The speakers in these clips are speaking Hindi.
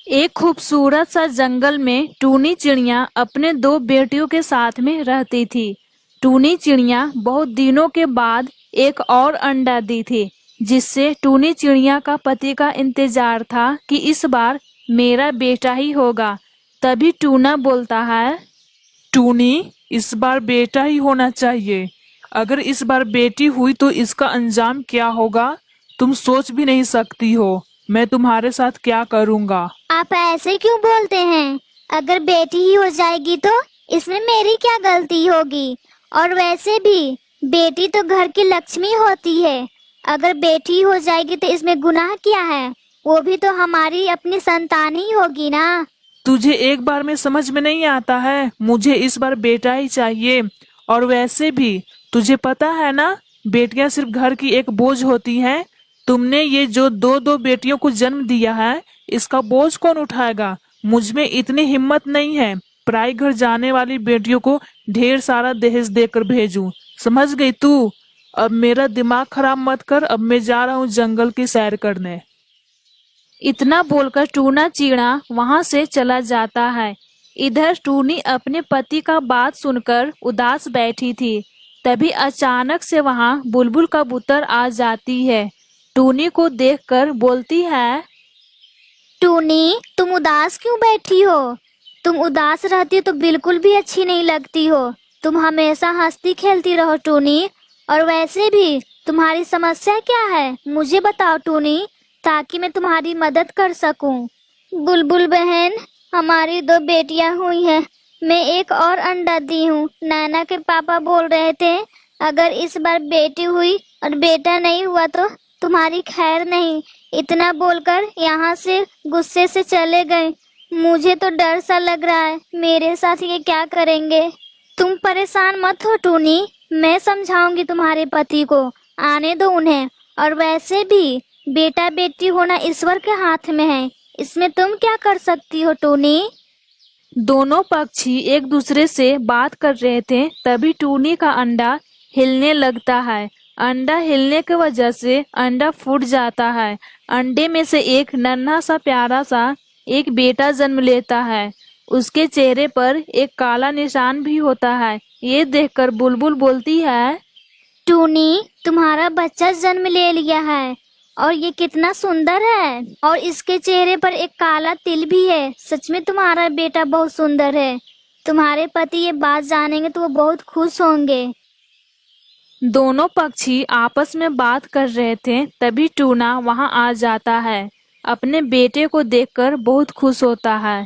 एक खूबसूरत सा जंगल में टूनी चिड़िया अपने दो बेटियों के साथ में रहती थी। टूनी चिड़िया बहुत दिनों के बाद एक और अंडा दी थी, जिससे टूनी चिड़िया का पति का इंतजार था कि इस बार मेरा बेटा ही होगा। तभी टूना बोलता है। टूनी, इस बार बेटा ही होना चाहिए। अगर इस बार बेटी हुई तो इसका अंजाम क्या होगा, तुम सोच भी नहीं सकती हो। मैं तुम्हारे साथ क्या करूँगा। आप ऐसे क्यों बोलते हैं? अगर बेटी ही हो जाएगी तो इसमें मेरी क्या गलती होगी? और वैसे भी बेटी तो घर की लक्ष्मी होती है। अगर बेटी हो जाएगी तो इसमें गुनाह क्या है? वो भी तो हमारी अपनी संतान ही होगी ना। तुझे एक बार में समझ में नहीं आता है? मुझे इस बार बेटा ही चाहिए। और वैसे भी तुझे पता है ना, बेटियां सिर्फ घर की एक बोझ होती हैं। तुमने ये जो दो दो बेटियों को जन्म दिया है, इसका बोझ कौन उठाएगा? मुझ में इतनी हिम्मत नहीं है पराई घर जाने वाली बेटियों को ढेर सारा दहेज देकर भेजूं। समझ गई तू? अब मेरा दिमाग खराब मत कर। अब मैं जा रहा हूँ जंगल की सैर करने। इतना बोलकर टूना चिड़ा वहां से चला जाता है। इधर टूनी अपने पति का बात सुनकर उदास बैठी थी। तभी अचानक से वहां बुलबुल कबूतर आ जाती है। टूनी को देखकर बोलती है। टूनी, तुम उदास क्यों बैठी हो? तुम उदास रहती हो तो बिल्कुल भी अच्छी नहीं लगती हो। तुम हमेशा हंसती खेलती रहो टूनी। और वैसे भी तुम्हारी समस्या क्या है, मुझे बताओ टूनी, ताकि मैं तुम्हारी मदद कर सकूं। बुलबुल बहन, हमारी दो बेटियां हुई हैं। मैं एक और अंडा दी हूँ। नैना के पापा बोल रहे थे अगर इस बार बेटी हुई और बेटा नहीं हुआ तो तुम्हारी खैर नहीं। इतना बोलकर यहाँ से गुस्से से चले गए। मुझे तो डर सा लग रहा है, मेरे साथ ये क्या करेंगे। तुम परेशान मत हो टूनी, मैं समझाऊंगी तुम्हारे पति को। आने दो उन्हें। और वैसे भी बेटा बेटी होना ईश्वर के हाथ में है, इसमें तुम क्या कर सकती हो टूनी। दोनों पक्षी एक दूसरे से बात कर रहे थे। तभी टूनी का अंडा हिलने लगता है। अंडा हिलने की वजह से अंडा फूट जाता है। अंडे में से एक नन्हा सा प्यारा सा एक बेटा जन्म लेता है। उसके चेहरे पर एक काला निशान भी होता है। ये देखकर बुलबुल बोलती है। टूनी, तुम्हारा बच्चा जन्म ले लिया है और ये कितना सुंदर है। और इसके चेहरे पर एक काला तिल भी है। सच में तुम्हारा बेटा बहुत सुंदर है। तुम्हारे पति ये बात जानेंगे तो वो बहुत खुश होंगे। दोनों पक्षी आपस में बात कर रहे थे। तभी टूना वहां आ जाता है। अपने बेटे को देखकर बहुत खुश होता है।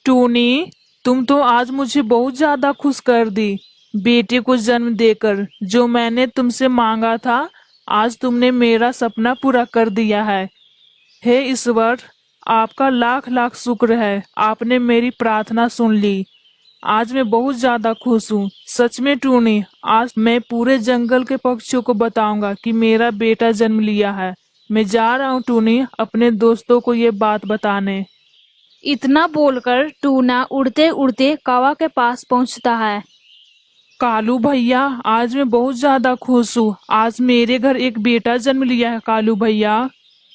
टूनी, तुम तो आज मुझे बहुत ज्यादा खुश कर दी। बेटे को जन्म देकर जो मैंने तुमसे मांगा था, आज तुमने मेरा सपना पूरा कर दिया है। हे ईश्वर, आपका लाख लाख शुक्र है। आपने मेरी प्रार्थना सुन ली। आज मैं बहुत ज्यादा खुश हूँ। सच में टूनी, आज मैं पूरे जंगल के पक्षियों को बताऊंगा कि मेरा बेटा जन्म लिया है। मैं जा रहा हूँ टूनी, अपने दोस्तों को ये बात बताने। इतना बोलकर टूना उड़ते उड़ते कौवा के पास पहुंचता है। कालू भैया, आज मैं बहुत ज्यादा खुश हूँ। आज मेरे घर एक बेटा जन्म लिया है कालू भैया।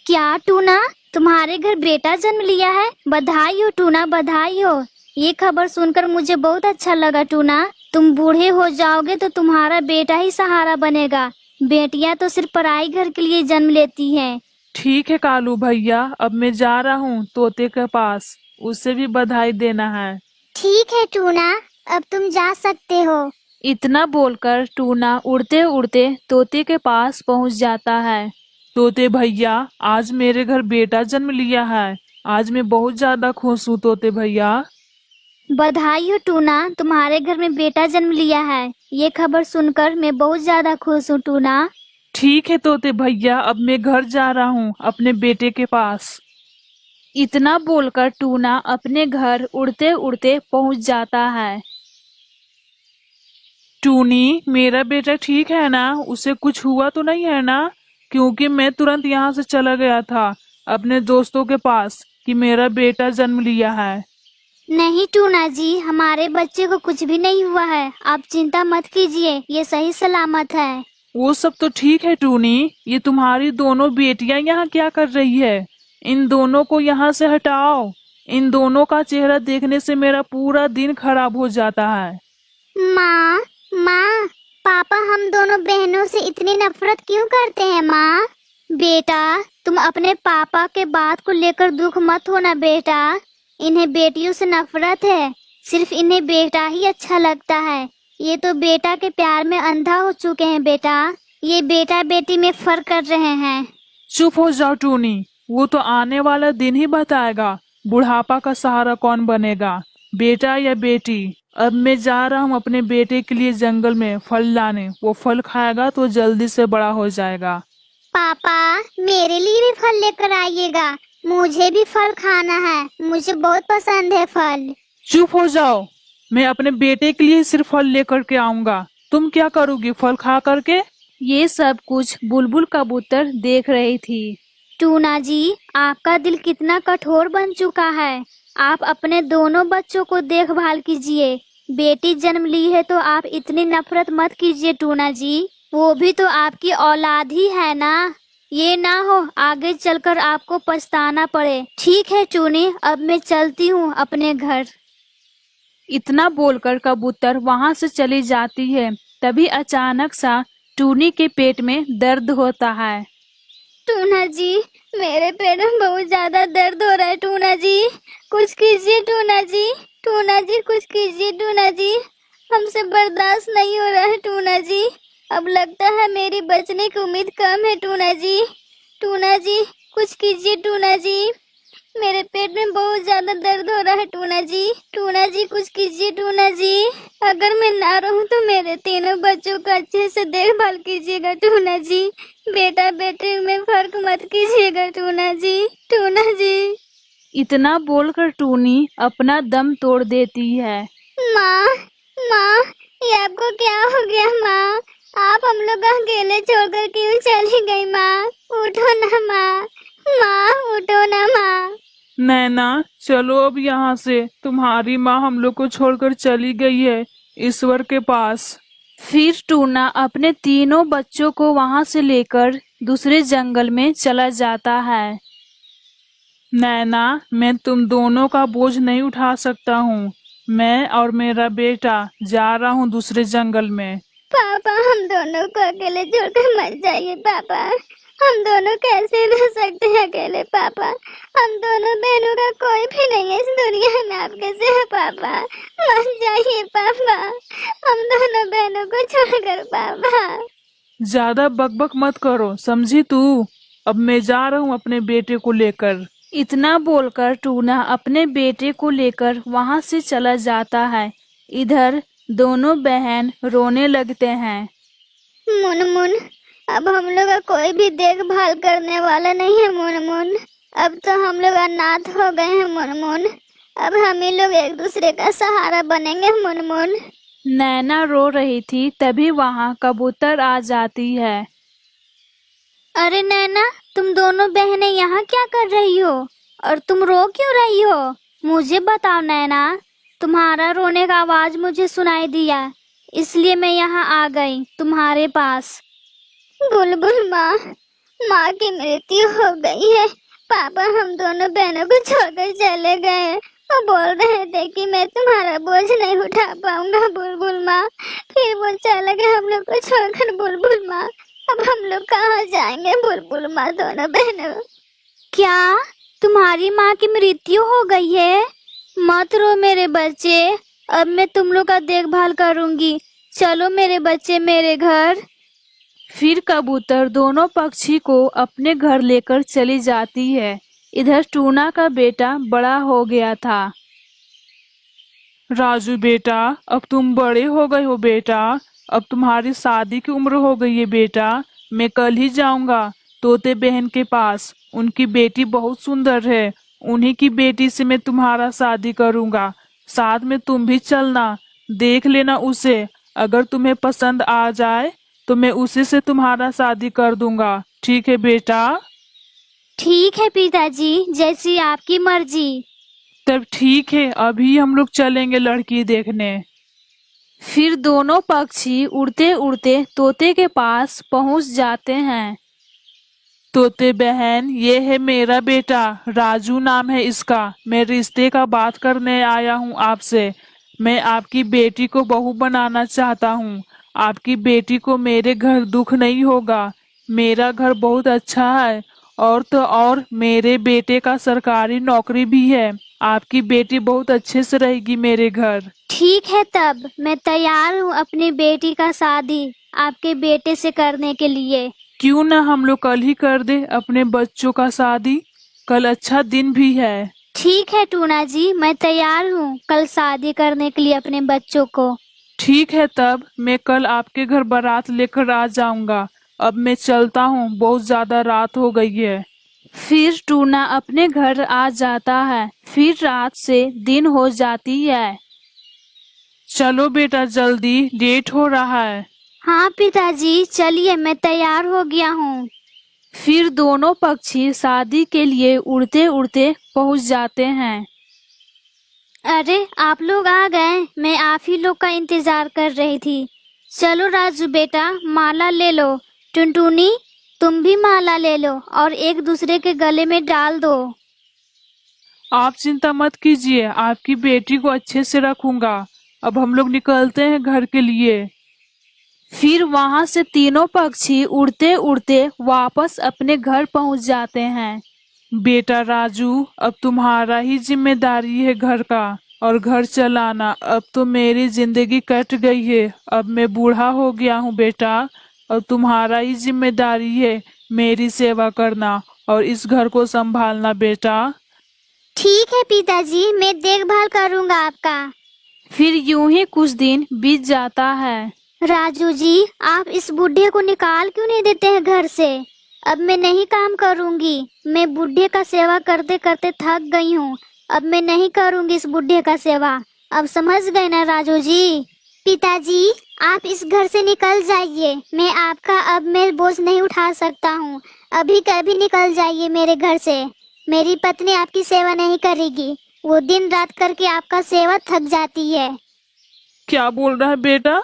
क्या टूना, तुम्हारे घर बेटा जन्म लिया है? बधाई हो टूना, बधाई हो। ये खबर सुनकर मुझे बहुत अच्छा लगा टूना। तुम बूढ़े हो जाओगे तो तुम्हारा बेटा ही सहारा बनेगा। बेटियां तो सिर्फ पराई घर के लिए जन्म लेती हैं। ठीक है कालू भैया, अब मैं जा रहा हूँ तोते के पास। उसे भी बधाई देना है। ठीक है टूना, अब तुम जा सकते हो। इतना बोलकर टूना उड़ते उड़ते तोते के पास पहुंच जाता है। तोते भैया, आज मेरे घर बेटा जन्म लिया है। आज मैं बहुत ज्यादा खुश हूँ तोते भैया। बधाई हो टूना, तुम्हारे घर में बेटा जन्म लिया है। ये खबर सुनकर मैं बहुत ज्यादा खुश हूँ टूना। ठीक है तोते भैया, अब मैं घर जा रहा हूँ अपने बेटे के पास। इतना बोलकर टूना अपने घर उड़ते उड़ते पहुंच जाता है। टूनी, मेरा बेटा ठीक है ना? उसे कुछ हुआ तो नहीं है ना? क्योंकि मैं तुरंत यहाँ से चला गया था अपने दोस्तों के पास कि मेरा बेटा जन्म लिया है। नहीं टूना जी, हमारे बच्चे को कुछ भी नहीं हुआ है। आप चिंता मत कीजिए, ये सही सलामत है। वो सब तो ठीक है टूनी, ये तुम्हारी दोनों बेटियां यहाँ क्या कर रही है? इन दोनों को यहाँ से हटाओ। इन दोनों का चेहरा देखने से मेरा पूरा दिन खराब हो जाता है। माँ, माँ, पापा हम दोनों बहनों से इतनी नफरत क्यों करते हैं माँ? बेटा, तुम अपने पापा के बात को लेकर दुख मत होना बेटा। इन्हें बेटियों से नफरत है, सिर्फ इन्हें बेटा ही अच्छा लगता है। ये तो बेटा के प्यार में अंधा हो चुके हैं बेटा। ये बेटा बेटी में फर्क कर रहे हैं। चुप हो जाओ टूनी, वो तो आने वाला दिन ही बताएगा बुढ़ापा का सहारा कौन बनेगा, बेटा या बेटी। अब मैं जा रहा हूँ अपने बेटे के लिए जंगल में फल लाने। वो फल खाएगा तो जल्दी से बड़ा हो जाएगा। पापा, मेरे लिए भी फल लेकर आइएगा। मुझे भी फल खाना है, मुझे बहुत पसंद है फल। चुप हो जाओ, मैं अपने बेटे के लिए सिर्फ फल लेकर के आऊंगा। तुम क्या करोगी फल खा करके? ये सब कुछ बुलबुल कबूतर देख रही थी। टूना जी, आपका दिल कितना कठोर बन चुका है। आप अपने दोनों बच्चों को देखभाल कीजिए। बेटी जन्म ली है तो आप इतनी नफरत मत कीजिए टूना जी। वो भी तो आपकी औलाद ही है ना। ये ना हो आगे चलकर आपको पछताना पड़े। ठीक है टूनी, अब मैं चलती हूँ अपने घर। इतना बोलकर कबूतर वहां से चली जाती है। तभी अचानक सा टूनी के पेट में दर्द होता है। टूना जी, मेरे पेट में बहुत ज्यादा दर्द हो रहा है टूना जी। कुछ कीजिए टूना जी। टूना जी, कुछ कीजिए टूना जी। हमसे बर्दाश्त नहीं हो रहा है टूना जी। अब लगता है मेरी बचने की उम्मीद कम है टूना जी। टूना जी, कुछ कीजिए टूना जी। मेरे पेट में बहुत ज्यादा दर्द हो रहा है टूना जी। टूना जी, कुछ कीजिए टूना जी। अगर मैं ना रहूं तो मेरे तीनों बच्चों का अच्छे से देखभाल कीजिएगा टूना जी। बेटा बेटे में फर्क मत कीजिएगा टूना जी। टूना जी। इतना बोलकर टूनी अपना दम तोड़ देती है। माँ, माँ, ये आपको क्या हो गया माँ? आप हम लोग अकेले छोड़कर क्यों चली गई माँ? उठो ना माँ, माँ उठो ना माँ। नैना, चलो अब यहाँ से। तुम्हारी माँ हम लोग को छोड़कर चली गई है ईश्वर के पास। फिर टूना अपने तीनों बच्चों को वहां से लेकर दूसरे जंगल में चला जाता है। नैना, मैं तुम दोनों का बोझ नहीं उठा सकता हूँ। मैं और मेरा बेटा जा रहा हूँ दूसरे जंगल में। पापा, हम दोनों को अकेले छोड़कर मत जाइए पापा। हम दोनों कैसे रह सकते हैं अकेले पापा? हम दोनों बहनों का कोई भी नहीं है इस दुनिया में आपके सिवा पापा। मत जाइए पापा, हम दोनों बहनों को छोड़कर पापा। ज्यादा बकबक मत करो, समझी तू? अब मैं जा रहा हूँ अपने बेटे को लेकर। इतना बोलकर टूना अपने बेटे को लेकर वहां से चला जाता है। इधर दोनों बहन रोने लगते हैं। मुनमुन, अब हम लोग का कोई भी देखभाल करने वाला नहीं है मुनमुन। अब तो हम लोग अनाथ हो गए हैं मुनमुन। अब हम ही लोग एक दूसरे का सहारा बनेंगे मुनमुन। नैना रो रही थी, तभी वहां कबूतर आ जाती है। अरे नैना, तुम दोनों बहनें यहाँ क्या कर रही हो? और तुम रो क्यों रही हो? मुझे बताओ नैना। तुम्हारा रोने का आवाज मुझे सुनाई दिया, इसलिए मैं यहाँ आ गई तुम्हारे पास। बुलबुल माँ, माँ की मृत्यु हो गई है। पापा हम दोनों बहनों को छोड़कर चले गए। वो बोल रहे थे कि मैं तुम्हारा बोझ नहीं उठा पाऊंगा बुलबुल माँ। फिर वो चले गए हम लोग को छोड़कर बुलबुल माँ। अब हम लोग कहाँ जाएंगे बुलबुल माँ दोनों बहनों? क्या तुम्हारी माँ की मृत्यु हो गई है? मत रो मेरे बच्चे, अब मैं तुम लोग का देखभाल करूंगी। चलो मेरे बच्चे मेरे घर। फिर कबूतर दोनों पक्षी को अपने घर लेकर चली जाती है। इधर टूना का बेटा बड़ा हो गया था। राजू बेटा, अब तुम बड़े हो गए हो बेटा। अब तुम्हारी शादी की उम्र हो गई है बेटा। मैं कल ही जाऊंगा तोते बहन के पास। उनकी बेटी बहुत सुंदर है। उन्हीं की बेटी से मैं तुम्हारा शादी करूंगा। साथ में तुम भी चलना, देख लेना उसे। अगर तुम्हें पसंद आ जाए तो मैं उसी से तुम्हारा शादी कर दूंगा। ठीक है बेटा? ठीक है पिताजी, जैसी आपकी मर्जी। तब ठीक है, अभी हम लोग चलेंगे लड़की देखने। फिर दोनों पक्षी उड़ते उड़ते तोते के पास पहुंच जाते हैं। तोते बहन, ये है मेरा बेटा, राजू नाम है इसका। मैं रिश्ते का बात करने आया हूँ आपसे। मैं आपकी बेटी को बहू बनाना चाहता हूँ। आपकी बेटी को मेरे घर दुख नहीं होगा। मेरा घर बहुत अच्छा है, और तो और मेरे बेटे का सरकारी नौकरी भी है। आपकी बेटी बहुत अच्छे से रहेगी मेरे घर। ठीक है, तब मैं तैयार हूँ अपनी बेटी का शादी आपके बेटे से करने के लिए। क्यों ना हम लोग कल ही कर दे अपने बच्चों का शादी। कल अच्छा दिन भी है। ठीक है टूना जी, मैं तैयार हूँ कल शादी करने के लिए अपने बच्चों को। ठीक है, तब मैं कल आपके घर बारात लेकर आ जाऊंगा। अब मैं चलता हूँ, बहुत ज्यादा रात हो गई है। फिर टूना अपने घर आ जाता है। फिर रात से दिन हो जाती है। चलो बेटा, जल्दी, लेट हो रहा है। हाँ पिताजी, चलिए, मैं तैयार हो गया हूँ। फिर दोनों पक्षी शादी के लिए उड़ते उड़ते पहुंच जाते हैं। अरे आप लोग आ गए, मैं आप ही लोग का इंतजार कर रही थी। चलो राजू बेटा, माला ले लो। टुनटुनी, तुम भी माला ले लो और एक दूसरे के गले में डाल दो। आप चिंता मत कीजिए, आपकी बेटी को अच्छे से रखूंगा। अब हम लोग निकलते हैं घर के लिए। फिर वहां से तीनों पक्षी उड़ते उड़ते वापस अपने घर पहुंच जाते हैं। बेटा राजू, अब तुम्हारा ही जिम्मेदारी है घर का और घर चलाना। अब तो मेरी जिंदगी कट गई है। अब मैं बूढ़ा हो गया हूँ बेटा। अब तुम्हारा ही जिम्मेदारी है मेरी सेवा करना और इस घर को संभालना बेटा। ठीक है पिताजी, मैं देखभाल करूँगा आपका। फिर यूं ही कुछ दिन बीत जाता है। राजू जी, आप इस बूढ़े को निकाल क्यों नहीं देते हैं घर से? अब मैं नहीं काम करूँगी। मैं बूढ़े का सेवा करते करते थक गई हूँ। अब मैं नहीं करूँगी इस बूढ़े का सेवा। अब समझ गए ना राजू जी? पिताजी, आप इस घर से निकल जाइए। मैं आपका अब मैं बोझ नहीं उठा सकता हूँ। अभी कभी निकल जाइए मेरे घर से। मेरी पत्नी आपकी सेवा नहीं करेगी। वो दिन रात करके आपका सेवा थक जाती है। क्या बोल रहा है बेटा?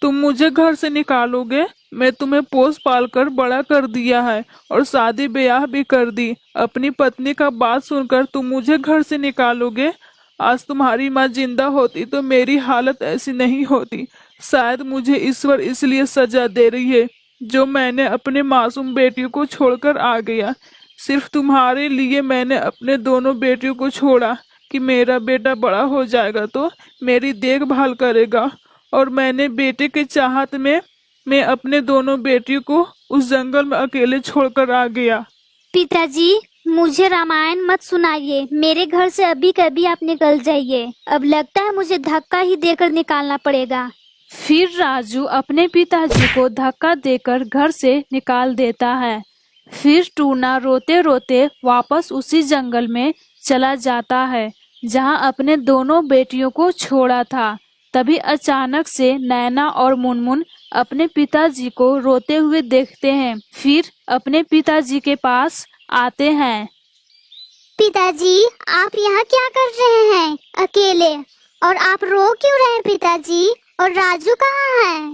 तुम मुझे घर से निकालोगे? मैं तुम्हें पोस पाल कर बड़ा कर दिया है और शादी ब्याह भी कर दी। अपनी पत्नी का बात सुनकर तुम मुझे घर से निकालोगे? आज तुम्हारी माँ जिंदा होती तो मेरी हालत ऐसी नहीं होती। शायद मुझे ईश्वर इसलिए सजा दे रही है जो मैंने अपने मासूम बेटियों को छोड़कर आ गया। सिर्फ तुम्हारे लिए मैंने अपने दोनों बेटियों को छोड़ा कि मेरा बेटा बड़ा हो जाएगा तो मेरी देखभाल करेगा। और मैंने बेटे के चाहत में मैं अपने दोनों बेटियों को उस जंगल में अकेले छोड़कर आ गया। पिताजी, मुझे रामायण मत सुनाइए। मेरे घर से अभी कभी आप निकल जाइए। अब लगता है मुझे धक्का ही देकर निकालना पड़ेगा। फिर राजू अपने पिताजी को धक्का देकर घर से निकाल देता है। फिर टूना रोते रोते वापस उसी जंगल में चला जाता है जहां अपने दोनों बेटियों को छोड़ा था। तभी अचानक से नैना और मुनमुन अपने पिताजी को रोते हुए देखते हैं। फिर अपने पिताजी के पास आते हैं। पिताजी, आप यहाँ क्या कर रहे हैं अकेले? और आप रो क्यों रहे हैं पिताजी? और राजू कहाँ है?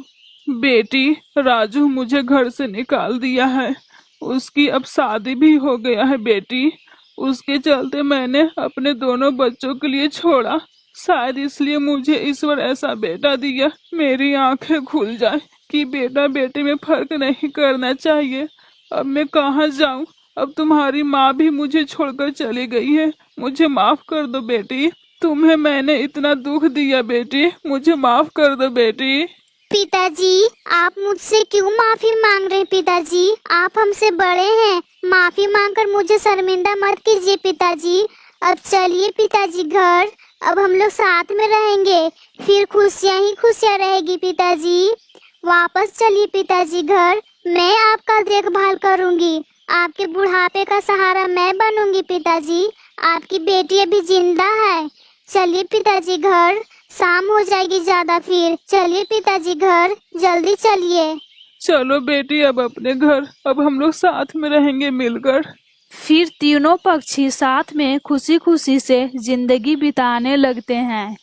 बेटी, राजू मुझे घर से निकाल दिया है। उसकी अब शादी भी हो गया है बेटी। उसके चलते मैंने अपने दोनों बच्चों के लिए छोड़ा। शायद इसलिए मुझे ईश्वर ऐसा बेटा दिया मेरी आंखें खुल जाए कि बेटा बेटे में फर्क नहीं करना चाहिए। अब मैं कहाँ जाऊँ? अब तुम्हारी माँ भी मुझे छोड़कर चली गई है। मुझे माफ कर दो बेटी। तुम्हें मैंने इतना दुख दिया बेटी। मुझे माफ कर दो बेटी। पिताजी, आप मुझसे क्यों माफी मांग रहे हैं पिताजी? आप हमसे बड़े हैं। माफी मांगकर मुझे शर्मिंदा मत कीजिए पिताजी। अब चलिए पिताजी घर। अब हम लोग साथ में रहेंगे। फिर खुशियाँ ही खुशियाँ रहेगी पिताजी। वापस चलिए पिताजी घर। मैं आपका देखभाल करूँगी। आपके बुढ़ापे का सहारा मैं बनूंगी पिताजी। आपकी बेटी अभी जिंदा है। चलिए पिताजी घर। शाम हो जाएगी ज्यादा। फिर चलिए पिताजी घर, जल्दी चलिए। चलो बेटी, अब अपने घर। अब हम लोग साथ में रहेंगे मिलकर। फिर तीनों पक्षी साथ में खुशी खुशी से जिंदगी बिताने लगते हैं।